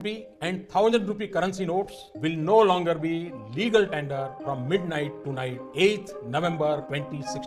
rupee and 1,000 rupee currency notes will no longer be legal tender from midnight to night 8th November 2016.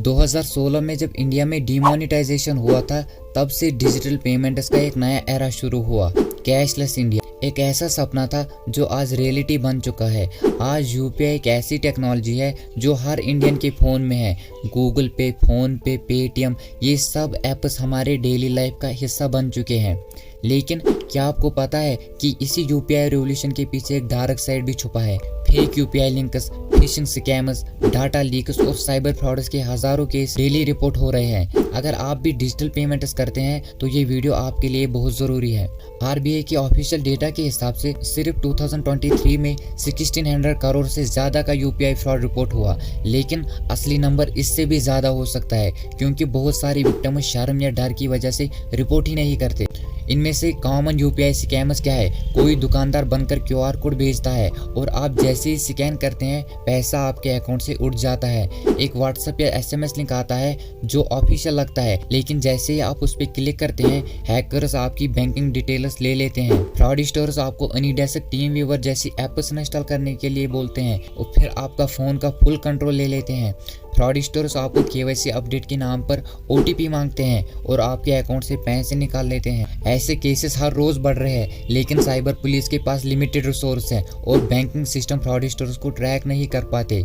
2016 में जब India में demonetisation हुआ था, तब से डिजिटल पेमेंट्स का एक नया एरा शुरू हुआ। कैशलेस इंडिया एक ऐसा सपना था जो आज रियलिटी बन चुका है। आज यूपीआई एक ऐसी टेक्नोलॉजी है जो हर इंडियन के फ़ोन में है। गूगल पे, फ़ोन पे, पेटीएम, ये सब ऐप्स हमारे डेली लाइफ का हिस्सा बन चुके हैं। लेकिन क्या आपको पता है कि इसी यूपीआई रिवॉल्यूशन के पीछे एक डार्क साइड भी छुपा है। Fake UPI links, fishing scammers, data leaks और साइबर फ्रॉड्स के हज़ारों केस डेली रिपोर्ट हो रहे हैं। अगर आप भी डिजिटल पेमेंट्स करते हैं तो ये वीडियो आपके लिए बहुत ज़रूरी है। आरबीआई के ऑफिशियल डेटा के हिसाब से सिर्फ 2023 में 1600 करोड़ से ज़्यादा का यूपीआई फ्रॉड रिपोर्ट हुआ, लेकिन असली नंबर इससे भी ज़्यादा हो सकता है, क्योंकि बहुत सारी विक्टिम शर्म या डर की वजह से रिपोर्ट ही नहीं करते। इनमें से कॉमन यूपीआई स्कैमर्स क्या है? कोई दुकानदार बनकर क्यूआर कोड भेजता है और आप जैसे ही स्कैन करते हैं पैसा आपके अकाउंट से उठ जाता है। एक व्हाट्सएप या एसएमएस लिंक आता है जो ऑफिशियल लगता है, लेकिन जैसे ही आप उस पर क्लिक करते हैं हैकर्स आपकी बैंकिंग डिटेल्स ले लेते हैं। फ्रॉडस्टर्स आपको एनीडेस्क, टीम व्यूवर जैसी ऐप्स इंस्टॉल करने के लिए बोलते हैं और फिर आपका फ़ोन का फुल कंट्रोल ले लेते हैं। फ्रॉडस्टर्स आपको केवाईसी अपडेट के नाम पर ओटीपी मांगते हैं और आपके अकाउंट से पैसे निकाल लेते हैं। ऐसे केसेस हर रोज बढ़ रहे हैं, लेकिन साइबर पुलिस के पास लिमिटेड रिसोर्स हैं और बैंकिंग सिस्टम फ्रॉडस्टर्स को ट्रैक नहीं कर पाते।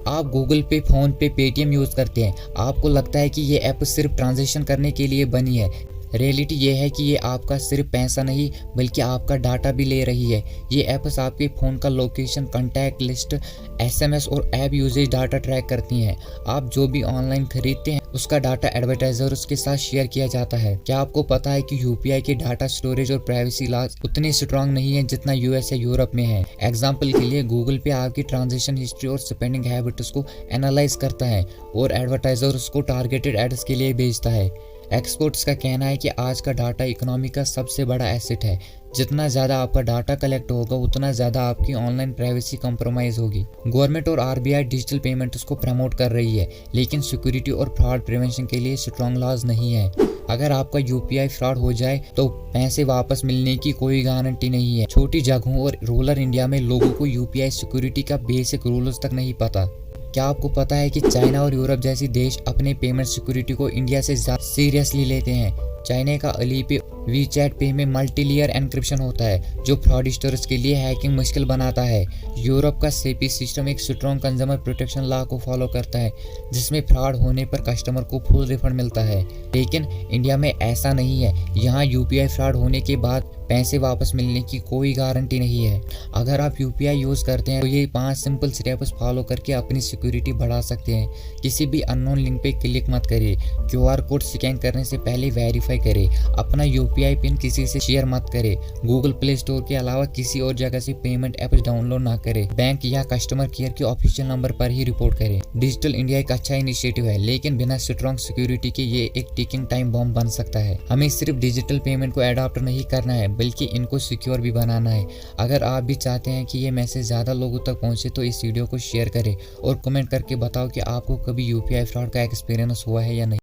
आप गूगल पे, फ़ोन पे, पेटीएम यूज़ करते हैं। आपको लगता है कि ये ऐप सिर्फ ट्रांजैक्शन करने के लिए बनी है। रियलिटी ये है कि ये आपका सिर्फ पैसा नहीं बल्कि आपका डाटा भी ले रही है। ये ऐप्स आपके फ़ोन का लोकेशन, कॉन्टैक्ट लिस्ट, एसएमएस और ऐप यूजेज डाटा ट्रैक करती हैं। आप जो भी ऑनलाइन खरीदते हैं उसका डाटा एडवर्टाइजर्स के साथ शेयर किया जाता है। क्या आपको पता है कि यूपीआई के डाटा स्टोरेज और प्राइवेसी लॉज उतने स्ट्रांग नहीं है जितना यूएस या यूरोप में है? एग्जाम्पल के लिए गूगल पे आपकी ट्रांजेक्शन हिस्ट्री और स्पेंडिंग हैबिट्स को एनालाइज करता है और एडवर्टाइजर्स को टारगेटेड एड्स के लिए भेजता है। एक्सपर्ट्स का कहना है कि आज का डाटा इकोनॉमी का सबसे बड़ा एसेट है। जितना ज़्यादा आपका डाटा कलेक्ट होगा उतना ज़्यादा आपकी ऑनलाइन प्राइवेसी कॉम्प्रोमाइज़ होगी। गवर्नमेंट और आरबीआई डिजिटल पेमेंट्स को प्रमोट कर रही है, लेकिन सिक्योरिटी और फ्रॉड प्रिवेंशन के लिए स्ट्रॉन्ग लॉज नहीं है। अगर आपका यूपीआई फ्रॉड हो जाए तो पैसे वापस मिलने की कोई गारंटी नहीं है। छोटी जगहों और रूरल इंडिया में लोगों को यूपीआई सिक्योरिटी का बेसिक रूल्स तक नहीं पता। क्या आपको पता है कि चाइना और यूरोप जैसी देश अपने पेमेंट सिक्योरिटी को इंडिया से ज़्यादा सीरियसली लेते हैं? चाइना का अलीपे, वीचैट पे में मल्टी लेयर एन्क्रिप्शन होता है जो फ्रॉडस्टर्स के लिए हैकिंग मुश्किल बनाता है। यूरोप का सेपी सिस्टम एक स्ट्रॉन्ग कंज्यूमर प्रोटेक्शन लॉ को फॉलो करता है जिसमें फ्रॉड होने पर कस्टमर को फुल रिफंड मिलता है, लेकिन इंडिया में ऐसा नहीं है। यहाँ यूपीआई फ्रॉड होने के बाद पैसे वापस मिलने की कोई गारंटी नहीं है। अगर आप यूपीआई यूज़ करते हैं तो ये 5 सिंपल स्टेप्स फॉलो करके अपनी सिक्योरिटी बढ़ा सकते हैं। किसी भी अननोन लिंक पे क्लिक मत करिए। क्यूआर कोड स्कैन करने से पहले वेरीफाई करें। अपना यूपीआई पिन किसी से शेयर मत करें। गूगल प्ले स्टोर के अलावा किसी और जगह से पेमेंट ऐप्स डाउनलोड ना करें। बैंक या कस्टमर केयर के ऑफिशियल नंबर पर ही रिपोर्ट करें। डिजिटल इंडिया एक अच्छा इनिशिएटिव है, लेकिन बिना स्ट्रॉन्ग सिक्योरिटी के ये एक टिकिंग टाइम बॉम्ब बन सकता है। हमें सिर्फ डिजिटल पेमेंट को अडॉप्ट नहीं करना है बल्कि इनको सिक्योर भी बनाना है। अगर आप भी चाहते हैं कि ये मैसेज ज़्यादा लोगों तक पहुंचे तो इस वीडियो को शेयर करें और कमेंट करके बताओ कि आपको कभी यूपीआई फ्रॉड का एक्सपीरियंस हुआ है या नहीं।